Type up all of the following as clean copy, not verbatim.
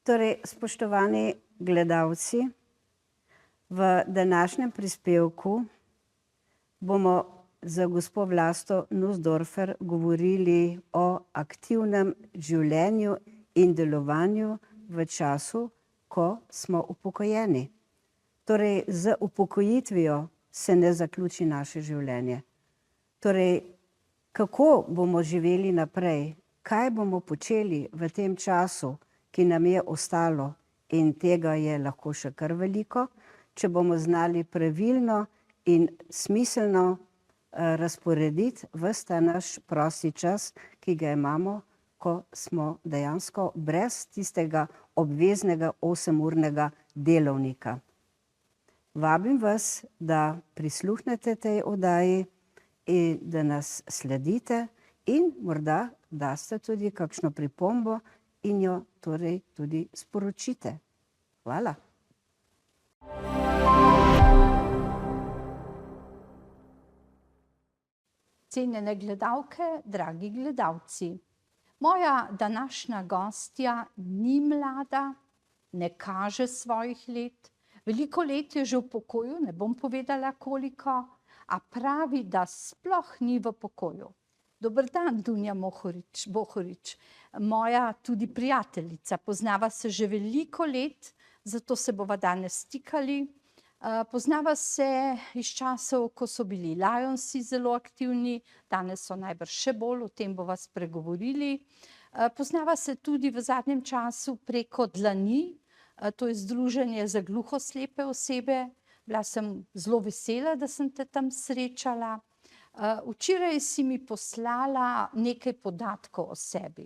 Torej, spoštovani gledalci, v današnjem prispevku bomo z gospo Vlasto Nussdorfer govorili o aktivnem življenju in delovanju v času, ko smo upokojeni. Torej, z upokojitvijo se ne zaključi naše življenje. Torej, kako bomo živeli naprej, kaj bomo počeli v tem času, ki nam je ostalo, in tega je lahko še kar veliko, če bomo znali pravilno in smiselno razporediti ves ta naš prosti čas, ki ga imamo, ko smo dejansko brez tistega obveznega 8-urnega delovnika. Vabim vas, da prisluhnete tej oddaji in da nas sledite in morda daste tudi kakšno pripombo in jo torej tudi sporočite. Hvala. Cenjene gledalke, dragi gledalci. Moja današnja gostja ni mlada, ne kaže svojih let. Veliko let je že v pokoju, ne bom povedala koliko, a pravi, da sploh ni v pokoju. Dober dan, Dunja Bohorič, moja tudi prijateljica. Poznava se že veliko let, zato se bova danes stikali. Poznava se iz časov, ko so bili Lionsi zelo aktivni, danes so najbrž še bolj, o tem bova spregovorili. Poznava se tudi v zadnjem času preko Dlani, to je Združenje za gluhoslepe osebe. Bila sem zelo vesela, da sem te tam srečala. Včeraj si mi poslala nekaj podatkov o sebi.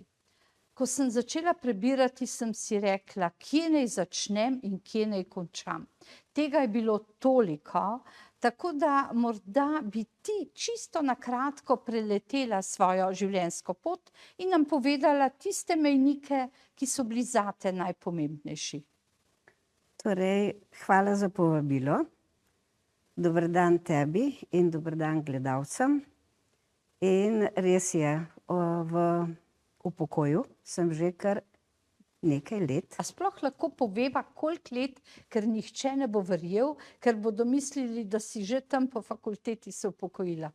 Ko sem začela prebirati, sem si rekla, kje naj začnem in kje naj končam. Tega je bilo toliko, tako da morda bi ti čisto na kratko preletela svojo življenjsko pot in nam povedala tiste mejnike, ki so bili zate najpomembnejši. Torej, hvala za povabilo. Dober dan tebi in dober dan gledalcem. In res je, v pokoju sem že kar nekaj let. A sploh lahko poveva, koliko let, ker nihče ne bo verjel, ker bodo mislili, da si že tam po fakulteti se upokojila.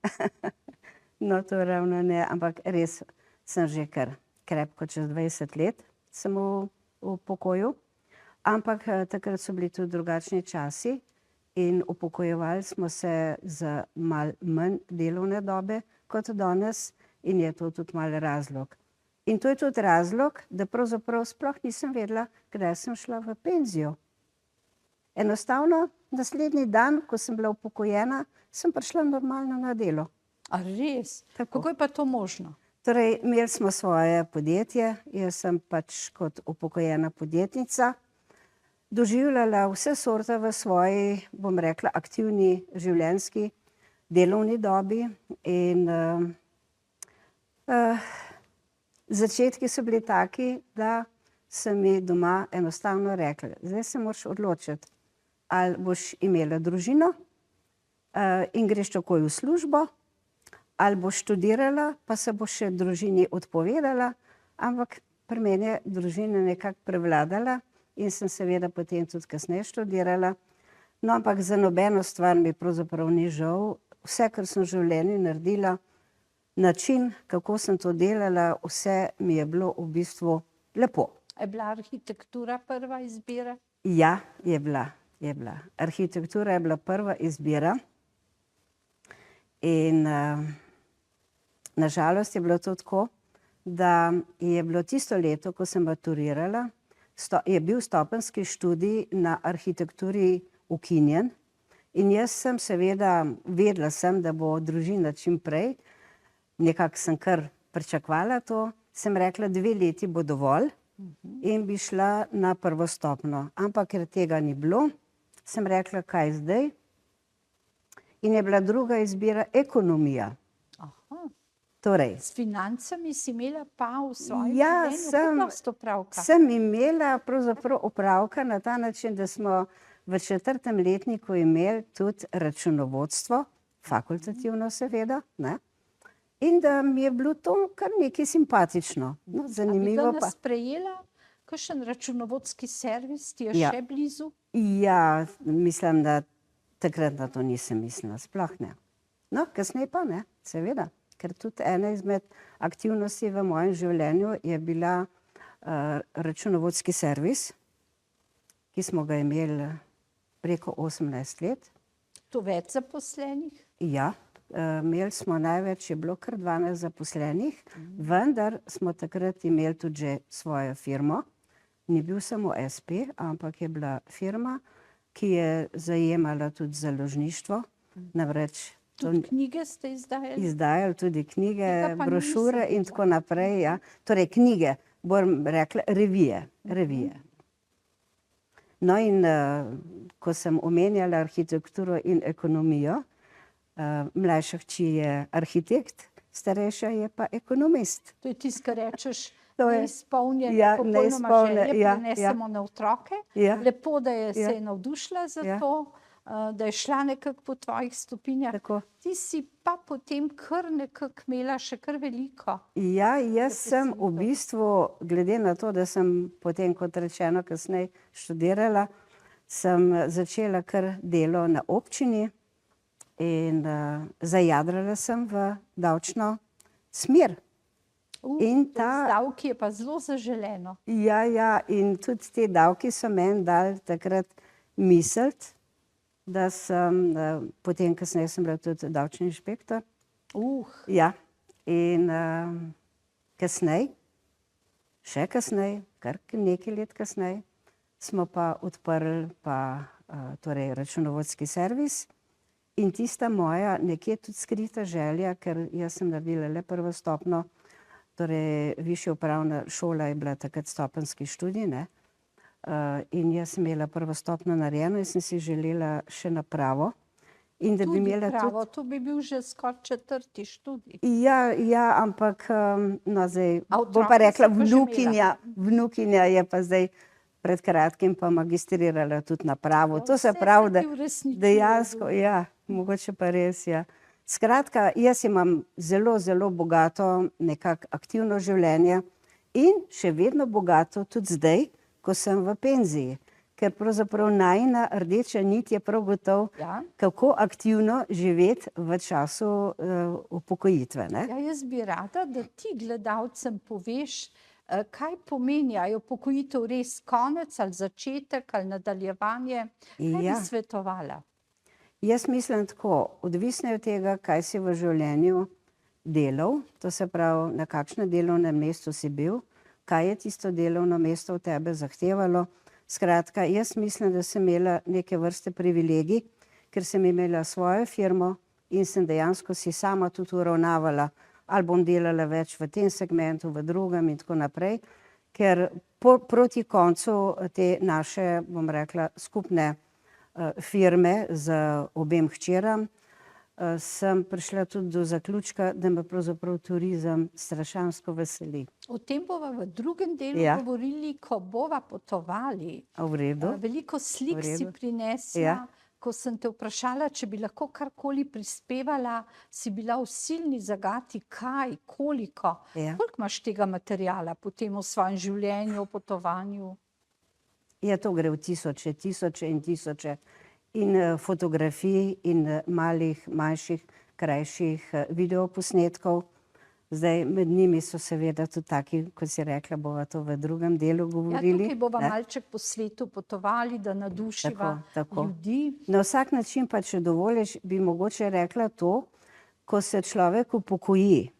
No, to ravno ne, ampak res sem že kar krepko čez 20 let sem v pokoju. Ampak takrat so bili tudi drugačni časi in upokojevali smo se za malo manj delovne dobe kot danes in je to tudi malo razlog. In to je tudi razlog, da pravzaprav sploh nisem vedela, kdaj sem šla v penzijo. Enostavno, naslednji dan, ko sem bila upokojena, sem prišla normalno na delo. A res? Tako. Kako je pa to možno? Torej, imeli smo svoje podjetje, jaz sem pač kot upokojena podjetnica doživljala vse sorte v svoji, bom rekla, aktivni življenjski delovni dobi in začetki so bili taki, da so mi doma enostavno rekli, zdaj se moraš odločiti, ali boš imela družino in greš takoj v službo, ali boš študirala, pa se boš še družini odpovedala, ampak pri meni je družina nekako prevladala in sem seveda potem tudi kasneje študirala. No, ampak za nobeno stvar mi pravzaprav ni žal. Vse, kar sem v življenju naredila, način, kako sem to delala, vse mi je bilo v bistvu lepo. Je bila arhitektura prva izbira? Ja, je bila. Arhitektura je bila prva izbira in na žalost je bilo to tako, da je bilo tisto leto, ko sem maturirala, je bil stopenjski študij na arhitekturi ukinjen in jaz sem seveda, vedela sem, da bo družina čim prej, nekako sem kar pričakovala to, sem rekla, 2 leti bo dovolj in bi šla na prvo stopnjo. Ampak ker tega ni bilo, sem rekla, kaj zdaj? In je bila druga izbira ekonomija. Aha. Torej, S financami si imela pa v svojem ja, življenju opravka? sem imela pravzaprav opravka na ta način, da smo v 4. letniku imeli tudi računovodstvo, fakultativno seveda, ne? In da mi je bilo to kar nekaj simpatično. No, zanimivo pa. A bi ga sprejela Kakšen računovodski servis ti je Ja. še blizu? Ja, mislim, da takrat na to nisem mislila, sploh ne. No, kasneje pa ne, seveda, ker tudi ena izmed aktivnosti v mojem življenju je bila računovodski servis, ki smo ga imeli preko 18 let. To več zaposlenih? Ja, imeli smo največ, je bilo kar 12 zaposlenih, vendar smo takrat imeli tudi že svojo firmo. Ni bil samo SP, ampak je bila firma, ki je zajemala tudi založništvo, namreč Tudi knjige ste izdajali? izdajali tudi knjige, Tega pa brošure nisem in tako naprej, ja. Torej knjige, bom rekla revije. No in ko sem omenjala arhitekturo in ekonomijo, mlajša hči je arhitekt, starejša je pa ekonomist. To je tisto, kar rečeš, To je- neizpolnjene, ja, popolnoma neizpolnjene, želje ja, prenesemo na otroke. Ja. Lepo, da je se Ja. je navdušila za Ja. to, da je šla nekako po tvojih stopinjah. Tako. Ti si pa potem kar nekako imela še kar veliko. Ja, jaz sem v Zaposlitev. bistvu, glede na to, da sem potem, kot rečeno, kasneje študirala, sem začela kar delo na občini in zajadrala sem v davčno smer. In To ta- z davki je pa zelo zaželeno. Ja, in tudi te davki so meni dali takrat misliti, da sem, potem kasneje sem bila tudi davčni inšpektor. Ja, in kasneje, še kasneje, kar nekaj let kasneje, smo pa odprli torej računovodski servis. In tista moja nekje tudi skrita želja, ker jaz sem naredila le prvo stopnjo, torej višja upravna šola je bila takrat stopenjski študij, ne. In jaz sem imela prvo stopnjo narejeno in sem si želela še na pravo. In da bi Tudi imela pravo, tudi... to bi bil že skoraj 4. študij. Ja, ampak no zdaj, A bom otroke pa rekla, si pa že imela? vnukinja je pa zdaj pred kratkim pa magistrirala tudi na pravo. Ja, To se vse pravi, se da ti uresničuje, dejansko, ja, mogoče pa res, ja. Skratka, jaz imam zelo bogato nekako aktivno življenje in še vedno bogato tudi zdaj, ko sem v penziji. Ker pravzaprav najina rdeča nit je prav gotovo, Ja. kako aktivno živeti v času upokojitve, ne? Ja, jaz bi rada, da ti gledalcem poveš, kaj pomeni, a je upokojitev res konec ali začetek ali nadaljevanje. Kaj Ja. bi svetovala? Jaz mislim tako, odvisno je od tega, kaj si v življenju delal, to se pravi, na kakšnem delovnem mestu si bil, kaj je tisto delovno mesto od tebe zahtevalo. Skratka, jaz mislim, da sem imela neke vrste privilegij, ker sem imela svojo firmo in sem dejansko si sama tudi uravnavala, ali bom delala več v tem segmentu, v drugem in tako naprej, ker proti koncu te naše, bom rekla, skupne firme z obem hčeram, sem prišla tudi do zaključka, da me pravzaprav turizem strašansko veseli. O tem bova v drugem delu Ja. govorili, ko bova potovali. A v redu? Veliko slik V si redu. prinesla. Ja. Ko sem te vprašala, če bi lahko karkoli prispevala, si bila v silni zagati, kaj, koliko. Ja. Koliko imaš tega materiala potem v svojem življenju, v potovanju? Ja, to gre v tisoče in tisoče. In fotografij in manjših, krajših videoposnetkov. Zdaj med njimi so seveda tudi taki, kot si rekla, bova to v drugem delu Ja, govorili. tukaj bova ne. malček po svetu potovali, da nadušiva Tako. ljudi. Na vsak način pa, če dovoliš, bi mogoče rekla to, ko se človek upokoji,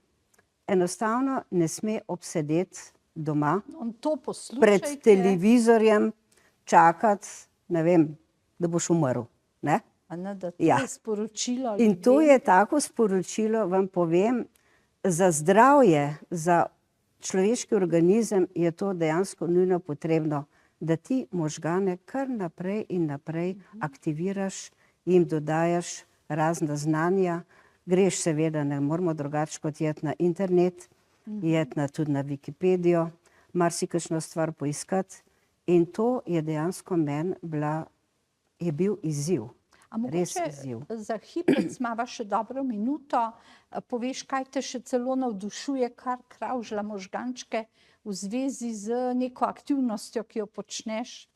enostavno ne sme obsedeti doma On to pred poslušajte. televizorjem, čakati, ne vem, da boš umrl, ne? A ne, da to Ja. je sporočilo In to ljudem. je tako sporočilo, vam povem, za zdravje, za človeški organizem je to dejansko nujno potrebno, da ti možgane kar naprej in naprej aktiviraš, jim dodajaš razna znanja. Greš seveda, ne moramo drugače kot iti na internet, iti tudi na Wikipedijo, marsikakšno stvar poiskati. In to je dejansko meni je bil izziv. A res mogoče izziv. za hipec imava še dobro minuto, poveš, kaj te še celo navdušuje, kar kravžlja možgančke v zvezi z neko aktivnostjo, ki jo počneš?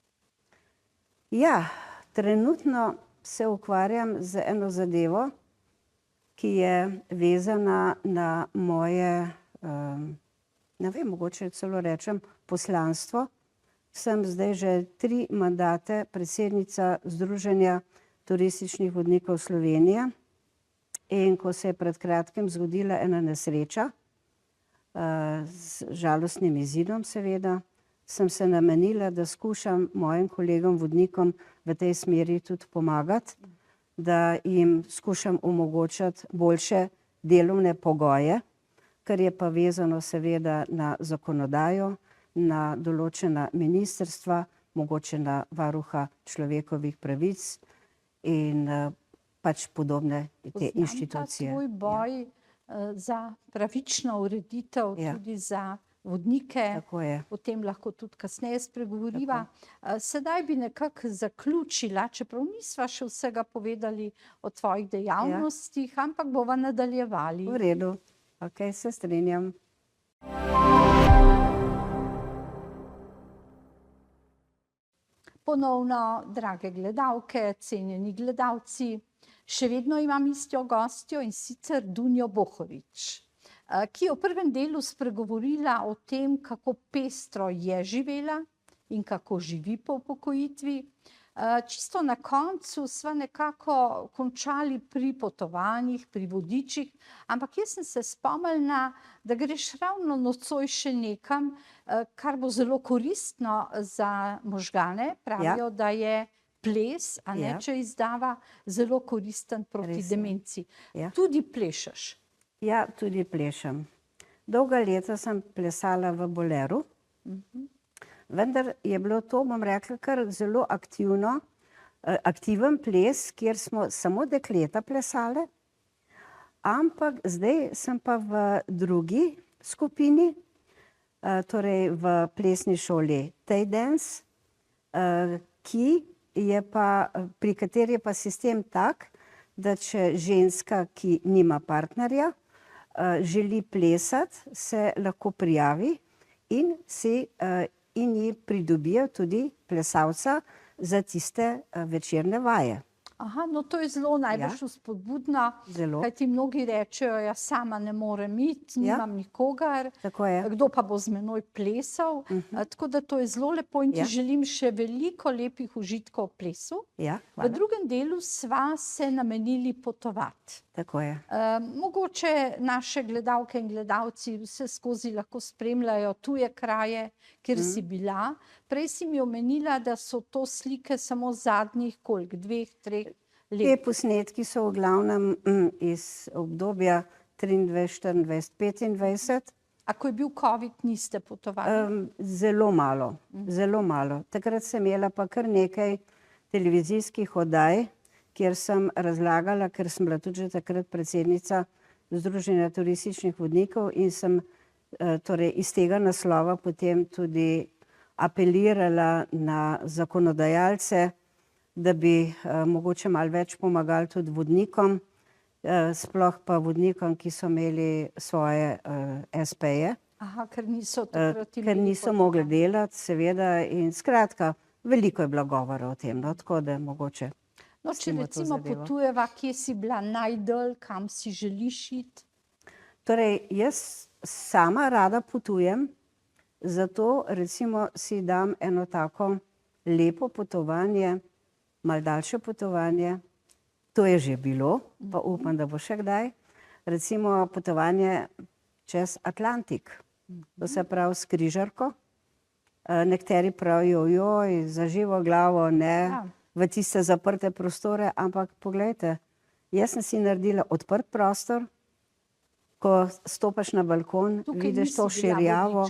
Ja, trenutno se ukvarjam z eno zadevo, ki je vezana na moje, ne vem, mogoče celo rečem, poslanstvo. Sem zdaj že 3 mandate predsednica Združenja turističnih vodnikov Slovenije in ko se je pred kratkim zgodila ena nesreča, z žalostnim izidom seveda, sem se namenila, da skušam mojim kolegom vodnikom v tej smeri tudi pomagati, da jim skušam omogočati boljše delovne pogoje, kar je pa vezano seveda na zakonodajo, na določena ministrstva, mogoče na varuha človekovih pravic in pač podobne te inštitucije. Poznam pa tvoj boj za pravično ureditev tudi za vodnike. Tako je. O tem lahko tudi kasneje spregovoriva. Sedaj bi nekako zaključila, čeprav nisva še vsega povedali o tvojih dejavnostih, ampak bova nadaljevali. V redu, okej, se strinjam. Ponovno, drage gledalke, cenjeni gledalci, še vedno imam isto gostjo in sicer Dunjo Bohorič, ki je v prvem delu spregovorila o tem, kako pestro je živela in kako živi po upokojitvi. Čisto na koncu sva nekako končali pri potovanjih, pri vodičih, ampak jaz sem se spomnila, da greš ravno nocoj še nekam, kar bo zelo koristno za možgane. Pravijo, da je ples, a ne, če izdava, zelo koristen proti demenci. Tudi plešeš. Ja, tudi plešem. Dolga leta sem plesala v boleru, vendar je bilo to, bom rekla, kar zelo aktiven ples, kjer smo samo dekleta plesale, ampak zdaj sem pa v drugi skupini, torej v plesni šoli Tay Dance, pri kateri je pa sistem tak, da če ženska, ki nima partnerja, želi plesati, se lahko prijavi in ji pridobijo tudi plesalca za tiste večerne vaje. Aha, no to je zelo najbolj vzpodbudno, kajti mnogi rečejo, jaz sama ne morem iti, nimam nikogar, kdo pa bo z menoj plesal, tako da to je zelo lepo in ti želim še veliko lepih užitkov v plesu. V drugem delu sva se namenili potovati. Tako je. Mogoče naše gledalke in gledalci vse skozi lahko spremljajo tuje kraje, kjer si bila. Prej si mi omenila, da so to slike samo zadnjih, koliko, 2, 3 let? Te posnetki so v glavnem iz obdobja 23, 24, 25. A ko je bil covid, niste potovali? Zelo malo, zelo malo. Takrat sem imela pa kar nekaj televizijskih oddaj, kjer sem razlagala, ker sem bila tudi že takrat predsednica Združenja turističnih vodnikov in sem torej iz tega naslova potem tudi apelirala na zakonodajalce, da bi mogoče malo več pomagali tudi vodnikom, sploh pa vodnikom, ki so imeli svoje espeje. Aha, ker niso takrat imeli. Ker niso mogli delati, seveda, in skratka, veliko je bilo govora o tem, tako da mogoče. No, če recimo potujeva, kje si bila najdalj, kam si želiš iti? Torej, jaz sama rada potujem, zato recimo si dam eno tako lepo potovanje, malo daljše potovanje, to je že bilo, pa upam, da bo še kdaj, recimo potovanje čez Atlantik, to se pravi s križarko. Nekateri pravijo, joj, za živo glavo, ne, v tiste zaprte prostore, ampak poglejte, jaz sem si naredila odprt prostor, ko stopaš na balkon, vidiš to širjavo.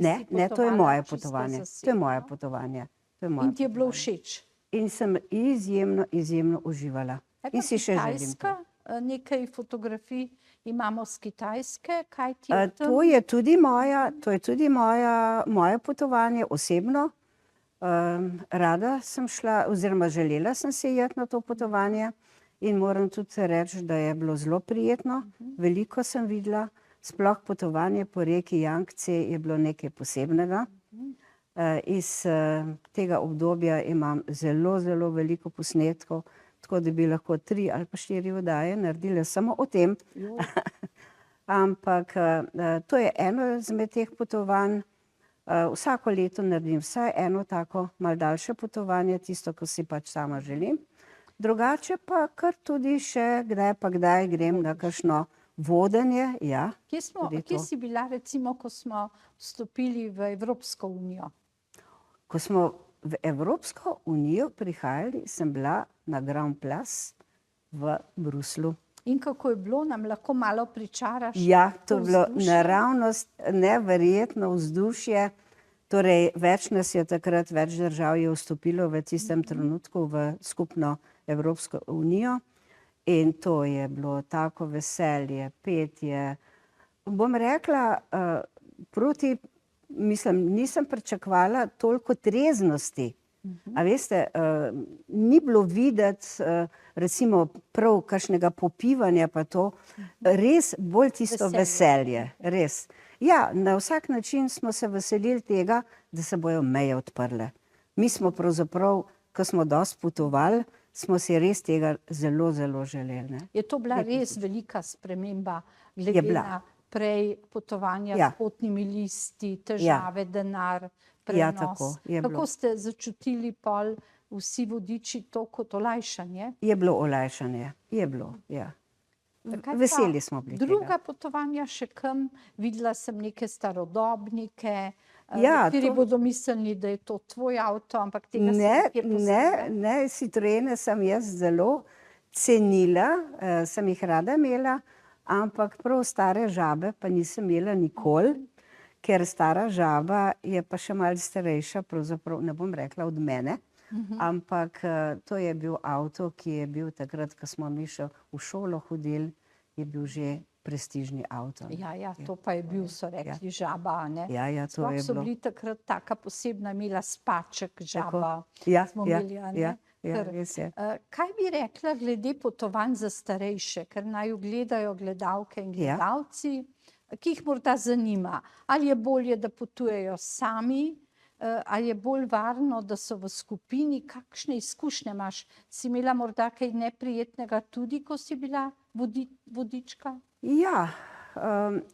Ne, to je moje potovanje. To je moje potovanje. In ti je bilo všeč? In sem izjemno, izjemno uživala. In si še želim. Kitajska, nekaj fotografij imamo z Kitajske, kaj ti je tam? To je tudi moje potovanje osebno. Rada sem šla, oziroma želela sem se iti na to potovanje in moram tudi reči, da je bilo zelo prijetno. Veliko sem videla, sploh potovanje po reki Jangtze je bilo nekaj posebnega. Iz tega obdobja imam zelo, zelo veliko posnetkov, tako da bi lahko 3 ali pa 4 oddaje naredila samo o tem. Ampak to je eno izmed teh potovanj. Vsako leto naredim vsaj eno tako malo daljše potovanje, tisto, ko si pač sama želim. Drugače pa kar tudi še kdaj pa kdaj grem na kakšno vodenje. Ja, Kje si bila recimo, ko smo vstopili v Evropsko unijo? Ko smo v Evropsko unijo prihajali, sem bila na Grand Place v Bruslju. In kako je bilo, nam lahko malo pričaraš? Ja, to je bilo naravnost, neverjetno vzdušje. Torej, več nas je takrat, več držav je vstopilo v tistem trenutku v skupno Evropsko unijo. In to je bilo tako veselje, petje. Bom rekla, nisem pričakovala toliko treznosti. A veste, ni bilo videti recimo prav kakšnega popivanja pa to, res bolj tisto veselje, res. Ja, na vsak način smo se veselili tega, da se bojo meje odprle. Mi smo pravzaprav, ko smo dosti potovali, smo si res tega zelo, zelo želeli. Je to bila res velika sprememba glede na prej potovanja s potnimi listi, težave, denar, prenos. Tako je bilo. Kako ste začutili pol vsi vodiči to kot olajšanje? Je bilo olajšanje, je bilo, ja. Veseli smo bili tega. Druga potovanja še kam? Videla sem neke starodobnike, kateri bodo mislili, da je to tvoj avto, ampak tega se nekje posebej. Ne, Citroene sem jaz zelo cenila, sem jih rada imela, ampak prav stare žabe pa nisem imela nikoli, ker stara žaba je pa še malo starejša, pravzaprav ne bom rekla od mene, ampak to je bil avto, ki je bil takrat, ko smo mi še v šolo hodili, je bil že prestižni avto. Ja, to pa je bil, so rekli, žaba, ne? Ja, to je bilo. Sploh so bili takrat taka posebna, imela spaček žaba. Smo imeli, ne? Res je. Kaj bi rekla glede potovanj za starejše, ker naju gledajo gledalke in gledalci, ki jih morda zanima, ali je bolje, da potujejo sami, ali je bolj varno, da so v skupini, kakšne izkušnje imaš? Si imela morda kaj neprijetnega tudi, ko si bila vodička? Ja,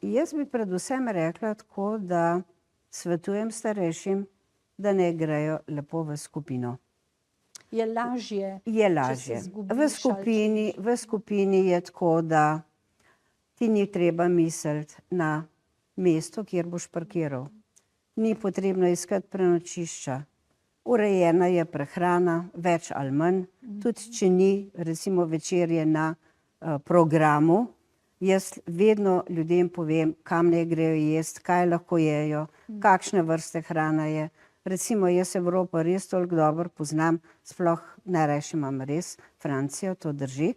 jaz bi predvsem rekla tako, da svetujem starejšim, da ne grejo lepo v skupino. Je lažje, če se zgubiš? V skupini je tako, da ti ni treba misliti na mesto, kjer boš parkiral. Ni potrebno iskati prenočišča. Urejena je prehrana, več ali manj. Tudi če ni, recimo večerje na programu, jaz vedno ljudem povem, kam naj grejo jesti, kaj lahko jejo, kakšne vrste hrana je. Recimo jaz Evropo res toliko dobro poznam, sploh najrajši imam res Francijo, to drži.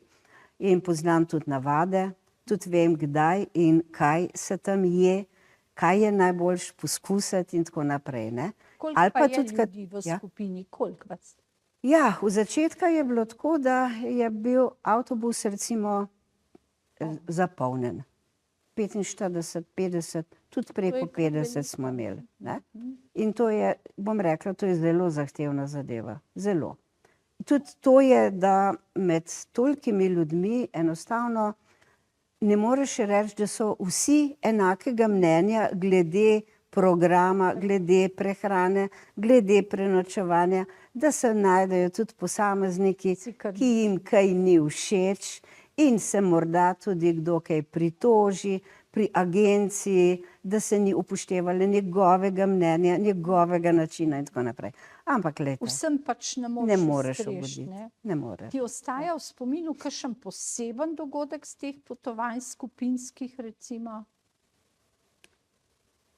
In poznam tudi navade, tudi vem, kdaj in kaj se tam je, kaj je najboljš poskusiti in tako naprej. Koliko pa je ljudi v skupini? Koliko vas? Ja, v začetku je bilo tako, da je bil avtobus recimo zapolnjen. 45, 50, tudi preko 50 smo imeli. In to je, bom rekla, to je zelo zahtevna zadeva. Zelo. Tudi to je, da med tolikimi ljudmi enostavno ne moreš reči, da so vsi enakega mnenja glede programa, glede prehrane, glede prenočevanja, da se najdejo tudi posamezniki, ki jim kaj ni všeč in se morda tudi kdo kaj pritoži pri agenciji, da se ni upoštevalo njegovega mnenja, njegovega načina in tako naprej. Ampak glejte, vsem pač ne moreš ugoditi. Ne moreš. Ti ostaja v spominu kakšen poseben dogodek z teh potovanj skupinskih recimo?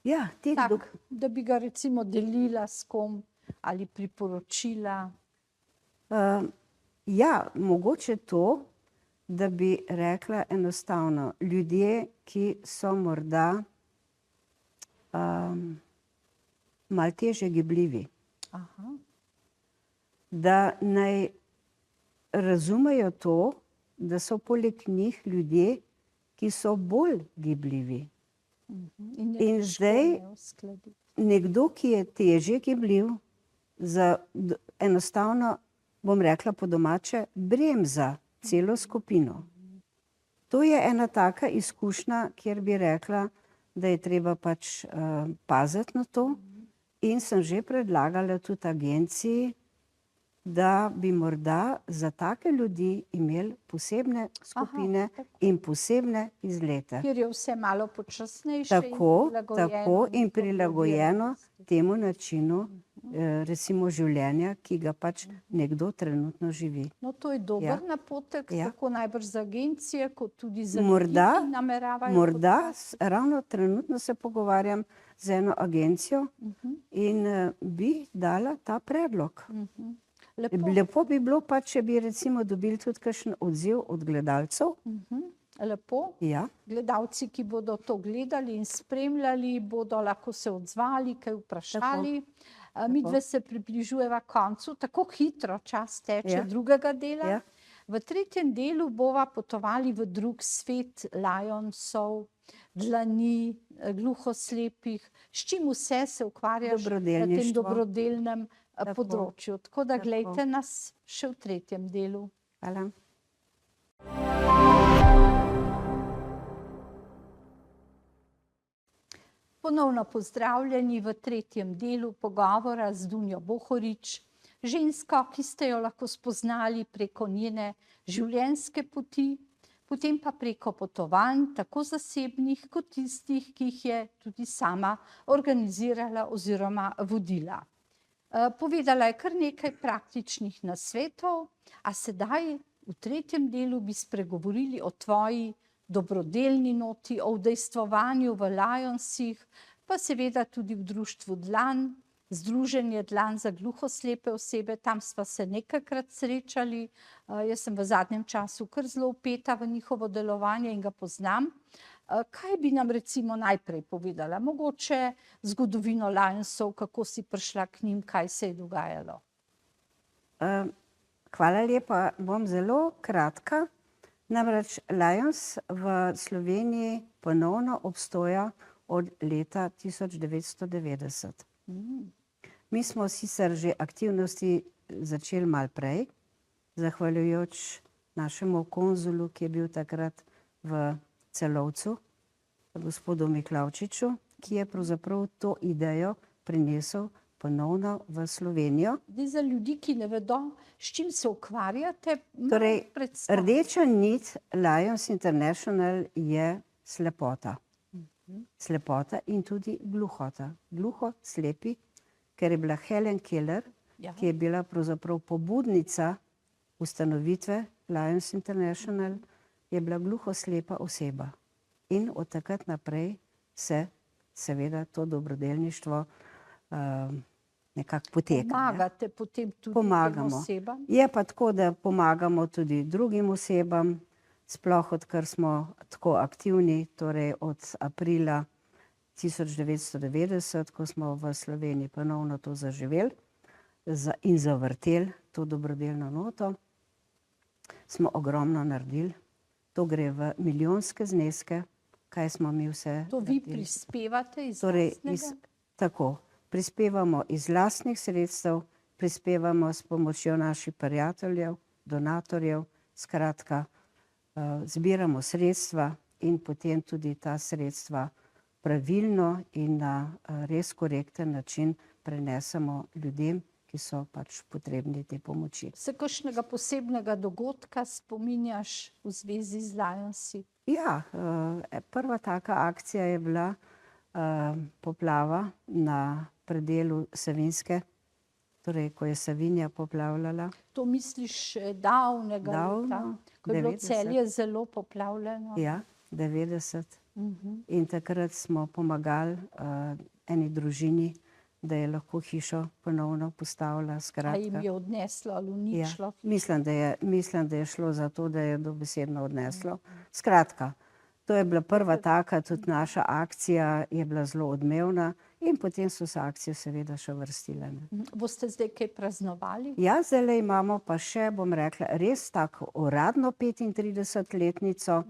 Ja, tak, da bi ga recimo delila s kom ali priporočila? Ja, mogoče to, da bi rekla enostavno, ljudje, ki so morda malo težje gibljivi. da naj razumejo to, da so poleg njih ljudje, ki so bolj gibljivi. In zdaj nekdo, ki je težje gibljiv, enostavno, bom rekla po domače, bremza celo skupino. To je ena taka izkušnja, kjer bi rekla, da je treba pač paziti na to. In sem že predlagala tudi agenciji, da bi morda za take ljudi imeli posebne skupine in posebne izlete. Kjer je vse malo počasnejše Tako in prilagojeno temu načinu recimo življenja, ki ga pač nekdo trenutno živi. No, to je dober napotek, tako najbrž za agencije, kot tudi za ljudi, Morda, ki nameravajo morda ravno trenutno se pogovarjam z eno agencijo in bi dala ta predlog. Lepo bi bilo pa, če bi recimo dobili tudi kakšen odziv od gledalcev. Lepo. Ja. Gledalci, ki bodo to gledali in spremljali, bodo lahko se odzvali, kaj vprašali. Midve se približujeva koncu, tako hitro čas teče drugega dela. V tretjem delu bova potovali v drug svet Lionsov, dlani, gluhoslepih, s čim vse se ukvarjaš na tem dobrodelnem področju. Tako da glejte nas še v tretjem delu. Hvala. Ponovno pozdravljeni v tretjem delu pogovora z Dunjo Bohorič, žensko, ki ste jo lahko spoznali preko njene življenjske poti, potem pa preko potovanj, tako zasebnih kot tistih, ki jih je tudi sama organizirala oziroma vodila. Povedala je kar nekaj praktičnih nasvetov, a sedaj v tretjem delu bi spregovorili o tvoji dobrodelni noti, o udejstvovanju v Lionsih, pa seveda tudi v društvu Dlan, Združenje Dlan za gluhoslepe osebe, tam sva se nekajkrat srečali, jaz sem v zadnjem času kar zelo vpeta v njihovo delovanje in ga poznam. Kaj bi nam recimo najprej povedala? Mogoče zgodovino Lionsov, kako si prišla k njim, kaj se je dogajalo? Hvala lepa, bom zelo kratka. Namreč Lions v Sloveniji ponovno obstoja od leta 1990. Mi smo sicer že aktivnosti začeli malo prej, zahvaljujoč našemu konzulu, ki je bil takrat v Celovcu, gospodu Miklavčiču, ki je pravzaprav to idejo prinesel ponovno v Slovenijo. Za ljudi, ki ne vedo, s čim se ukvarjate, torej, rdeča nit Lions International je slepota. Slepota in tudi gluhota. Gluho-slepi, ker je bila Helen Keller, ki je bila pravzaprav pobudnica ustanovitve Lions International, je bila gluhoslepa oseba. In od takrat naprej se seveda to dobrodelništvo nekako poteka. Pomagate potem tudi tem osebam? Je pa tako, da pomagamo tudi drugim osebam, sploh odkar smo tako aktivni, torej od aprila 1990, ko smo v Sloveniji ponovno to zaživeli in zavrteli to dobrodelno noto, smo ogromno naredili. To gre v milijonske zneske, kaj smo mi vse. To vi prispevate iz lastnega? Tako. Prispevamo iz lastnih sredstev, prispevamo s pomočjo naših prijateljev, donatorjev, skratka, zbiramo sredstva in potem tudi ta sredstva pravilno in na res korekten način prenesemo ljudem, ki so pač potrebni te pomoči. Se kakšnega posebnega dogodka spominjaš v zvezi z Lionsi? Ja, prva taka akcija je bila poplava na predelu Savinjske, torej, ko je Savinja poplavljala. To misliš davnega leta, ko je bilo Celje zelo poplavljeno? Ja, 90. In takrat smo pomagali eni družini, da je lahko hišo ponovno postavila. A jim je odneslo ali uničilo? Mislim, da je šlo za to, da je dobesedno odneslo. Skratka, To je bila prva taka, tudi naša akcija je bila zelo odmevna in potem so se akcije seveda še vrstile. Ne. Boste zdaj kaj praznovali? Ja, zdajle imamo pa še, bom rekla, res tako uradno 35-letnico,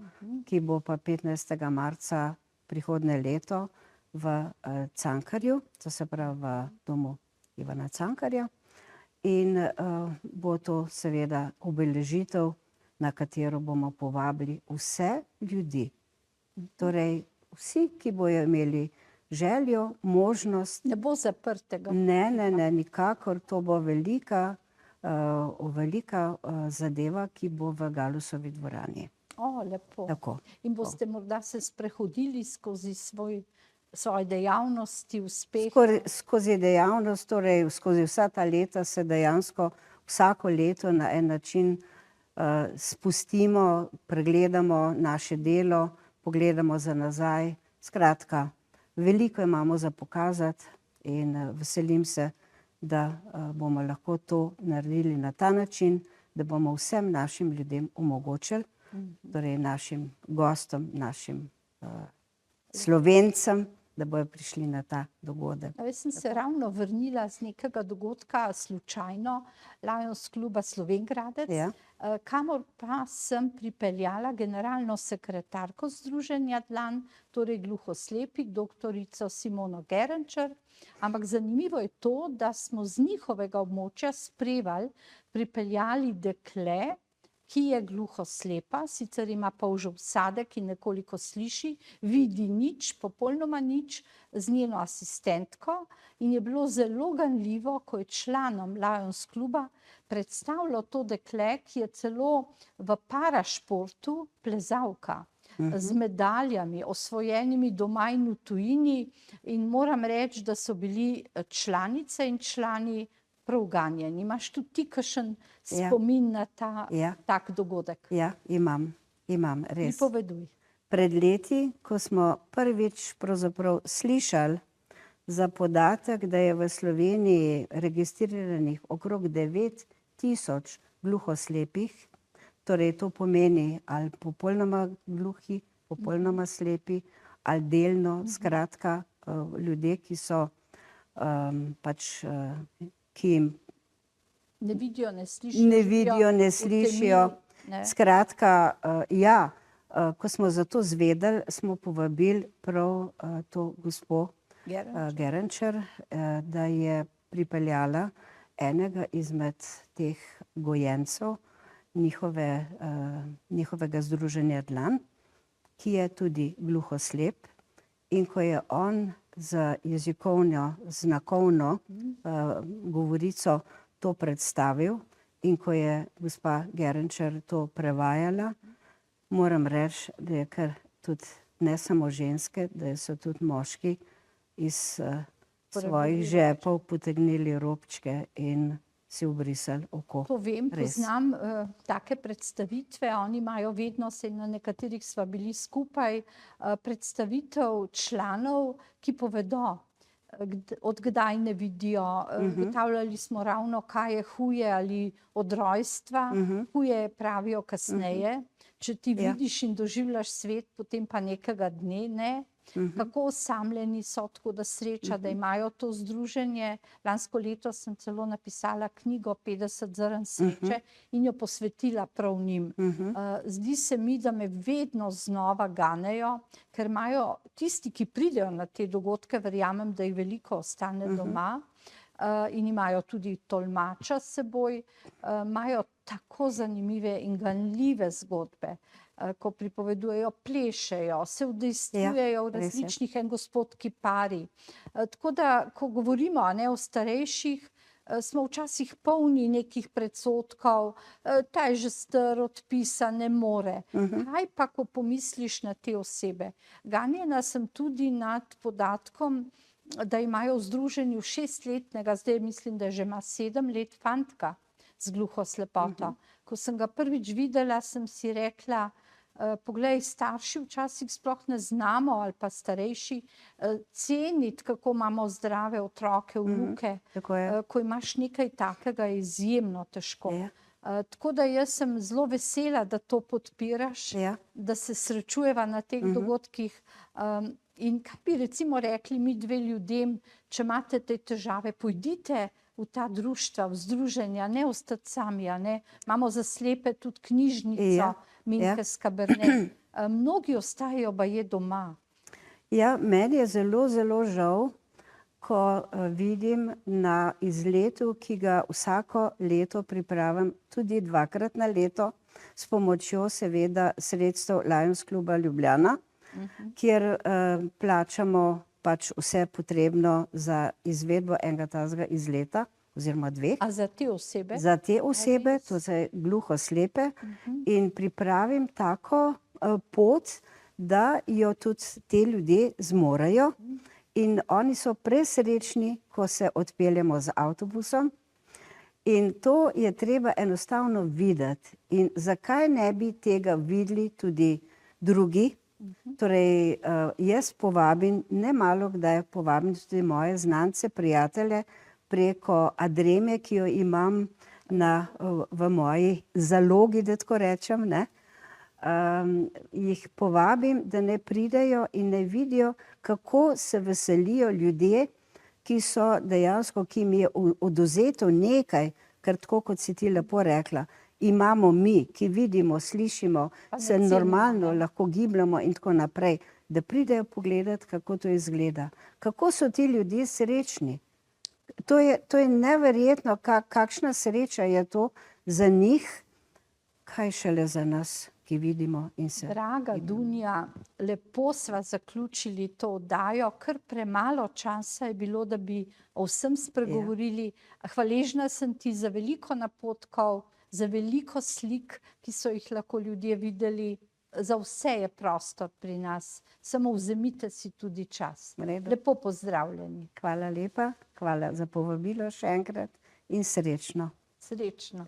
ki bo pa 15. marca prihodnje leto v Cankarju, to se pravi v domu Ivana Cankarja. In bo to seveda obeležitev, na katero bomo povabili vse ljudi. Torej, vsi, ki bojo imeli željo, možnost. Ne bo zaprtega. Ne, nikakor. To bo velika zadeva, ki bo v Galusovi dvorani. O, lepo. Tako. In boste morda se sprehodili skozi svoje dejavnosti, uspeh? Skozi dejavnost, torej skozi vsa ta leta se dejansko vsako leto na en način spustimo, pregledamo naše delo, pogledamo za nazaj. Skratka, veliko imamo za pokazati in veselim se, da bomo lahko to naredili na ta način, da bomo vsem našim ljudem omogočili, torej našim gostom, našim Slovencem, da bojo prišli na ta dogodek. Jaz sem se ravno vrnila z nekega dogodka, slučajno, Lions kluba Slovenj Gradec, kamor pa sem pripeljala generalno sekretarko Združenja Dlan, torej gluhoslepih, doktorico Simono Gerenčar. Ampak zanimivo je to, da smo z njihovega območja sprevali, pripeljali dekle, ki je gluhoslepa, sicer ima polžev vsadek in nekoliko sliši, vidi nič, popolnoma nič, z njeno asistentko, in je bilo zelo ganljivo, ko je članom Lions kluba predstavilo to dekle, ki je celo v parašportu plezalka, z medaljami, osvojenimi doma in v tujini, in moram reči, da so bili članice in člani prav ganjeni. Imaš tudi ti kakšen spomin na tak dogodek? Ja, imam, res. Pripoveduj. Pred leti, ko smo prvič pravzaprav slišali za podatek, da je v Sloveniji registriranih okrog 9.000 gluhoslepih, torej to pomeni ali popolnoma gluhi, popolnoma slepi, ali delno, skratka, ljudje, ki so ki jim ne vidijo, ne slišijo. Ne vidijo, ne slišijo. Skratka, ja, ko smo za to zvedeli, smo povabili prav to gospo Gerenčar, da je pripeljala enega izmed teh gojencev njihovega združenja Dlan, ki je tudi gluhoslep, in ko je on z jezikovno, znakovno govorico to predstavil in ko je gospa Gerenčar to prevajala, moram reči, da je kar tudi ne samo ženske, da so tudi moški iz svojih žepov potegnili robčke in si obrisali oko. To vem, poznam take predstavitve, oni imajo vedno, se na nekaterih sva bili skupaj, predstavitev članov, ki povedo, od kdaj ne vidijo. Ugotavljali smo ravno, kaj je huje ali od rojstva, huje pravijo kasneje. Če ti vidiš in doživljaš svet, potem pa nekega dne ne. Kako osamljeni so, tako da sreča, da imajo to združenje. Lansko leto sem celo napisala knjigo 50 zrn sreče in jo posvetila prav njim. Zdi se mi, da me vedno znova ganejo, ker imajo tisti, ki pridejo na te dogodke, verjamem, da jih veliko ostane doma, in imajo tudi tolmača s seboj, imajo tako zanimive in ganljive zgodbe, ko pripovedujejo, plešejo, se udejstvujejo v različnih en gospod kipari. Tako da, ko govorimo o starejših, smo včasih polni nekih predsodkov, ta je že star, odpisan, ne more. Kaj pa, ko pomisliš na te osebe? Ganjena sem tudi nad podatkom, da imajo v združenju 6-letnega, zdaj mislim, da že ima 7 let, fantka z gluhoslepoto. Ko sem ga prvič videla, sem si rekla, poglej, starši včasih sploh ne znamo, ali pa starejši, ceniti, kako imamo zdrave otroke, vnuke. Ko imaš nekaj takega, je izjemno težko. Tako da jaz sem zelo vesela, da to podpiraš, Ja. da se srečujeva na teh dogodkih. In kaj bi recimo rekli mi dve ljudem, če imate te težave, pojdite v ta društva, v združenja, ne ostati sami, a ne. Imamo za slepe tudi knjižnico, Ja, Minke ja. Skaberne. Mnogi ostajajo baje doma. Ja, meni je zelo, zelo žal, ko vidim na izletu, ki ga vsako leto pripravim, tudi 2-krat na leto, s pomočjo seveda sredstev Lions kluba Ljubljana, kjer plačamo pač vse potrebno za izvedbo enega takega izleta, oziroma 2. A za te osebe? Za te osebe, to se gluhoslepe, in pripravim tako pot, da jo tudi te ljudje zmorejo. In oni so presrečni, ko se odpeljemo z avtobusom. In to je treba enostavno videti. In zakaj ne bi tega videli tudi drugi? Torej, jaz povabim, ne malo kdaj povabim tudi moje znance, prijatelje, preko adreme, ki jo imam v moji zalogi, da tako rečem, ne? Jih povabim, da ne pridejo in ne vidijo, kako se veselijo ljudje, ki so dejansko, ki jim je odvzeto nekaj, ker tako, kot si ti lepo rekla, imamo mi, ki vidimo, slišimo, se normalno lahko gibljamo in tako naprej, da pridejo pogledati, kako to izgleda. Kako so ti ljudje srečni. To je neverjetno, kakšna sreča je to za njih, kaj šele za nas, ki vidimo in se... Draga Dunja, lepo sva zaključili to oddajo, kar premalo časa je bilo, da bi o vsem spregovorili. Hvaležna sem ti za veliko napotkov, za veliko slik, ki so jih lahko ljudje videli. Za vse je prostor pri nas, samo vzemite si tudi čas. Lepo pozdravljeni. Hvala lepa, hvala za povabilo še enkrat in srečno. Srečno.